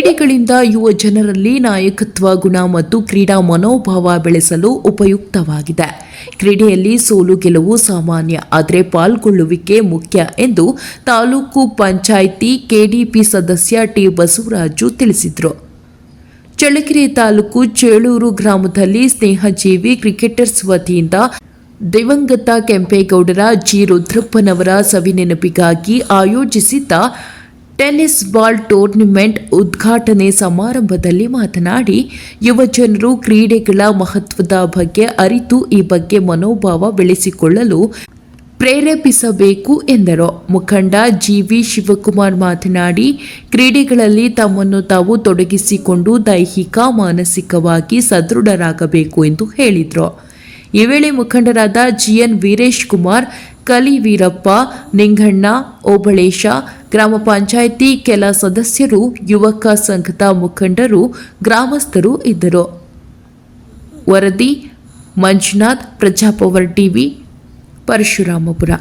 ಕ್ರೀಡೆಗಳಿಂದ ಯುವ ಜನರಲ್ಲಿ ನಾಯಕತ್ವ ಗುಣ ಮತ್ತು ಕ್ರೀಡಾ ಮನೋಭಾವ ಬೆಳೆಸಲು ಉಪಯುಕ್ತವಾಗಿದೆ. ಕ್ರೀಡೆಯಲ್ಲಿ ಸೋಲು ಗೆಲುವು ಸಾಮಾನ್ಯ, ಆದರೆ ಪಾಲ್ಗೊಳ್ಳುವಿಕೆ ಮುಖ್ಯ ಎಂದು ತಾಲೂಕು ಪಂಚಾಯಿತಿ ಕೆಡಿಪಿ ಸದಸ್ಯ ಟಿ ಬಸವರಾಜು ತಿಳಿಸಿದರು. ಚಳ್ಳಕೆರೆ ತಾಲೂಕು ಚೇಳೂರು ಗ್ರಾಮದಲ್ಲಿ ಸ್ನೇಹಜೀವಿ ಕ್ರಿಕೆಟರ್ಸ್ ವತಿಯಿಂದ ದಿವಂಗತ ಕೆಂಪೇಗೌಡರ ಜಿ ರುದ್ರಪ್ಪನವರ ಸವಿನೆನಪಿಗಾಗಿ ಆಯೋಜಿಸಿದ್ದ ಟೆನ್ನಿಸ್ ಬಾಲ್ ಟೂರ್ನಿಮೆಂಟ್ ಉದ್ಘಾಟನೆ ಸಮಾರಂಭದಲ್ಲಿ ಮಾತನಾಡಿ, ಯುವಜನರು ಕ್ರೀಡೆಗಳ ಮಹತ್ವದ ಬಗ್ಗೆ ಅರಿತು ಈ ಬಗ್ಗೆ ಮನೋಭಾವ ಬೆಳೆಸಿಕೊಳ್ಳಲು ಪ್ರೇರೇಪಿಸಬೇಕು ಎಂದರು. ಮುಖಂಡ ಜಿವಿ ಶಿವಕುಮಾರ್ ಮಾತನಾಡಿ, ಕ್ರೀಡೆಗಳಲ್ಲಿ ತಮ್ಮನ್ನು ತಾವು ತೊಡಗಿಸಿಕೊಂಡು ದೈಹಿಕ ಮಾನಸಿಕವಾಗಿ ಸದೃಢರಾಗಬೇಕು ಎಂದು ಹೇಳಿದರು. ಈ ವೇಳೆ ಮುಖಂಡರಾದ ಜಿಎನ್ ವೀರೇಶ್ ಕುಮಾರ್, ಕಲಿ ವೀರಪ್ಪ, ನಿಂಗಣ್ಣ, ಓಬಳೇಶ, ಗ್ರಾಮ ಪಂಚಾಯಿತಿ ಕೆಲ ಸದಸ್ಯರು, ಯುವಕ ಸಂಘದ ಮುಖಂಡರು, ಗ್ರಾಮಸ್ಥರು ಇದ್ದರು. ವರದಿ ಮಂಜುನಾಥ್, ಪ್ರಜಾಪವರ್ ಟಿವಿ, ಪರಶುರಾಮಪುರ.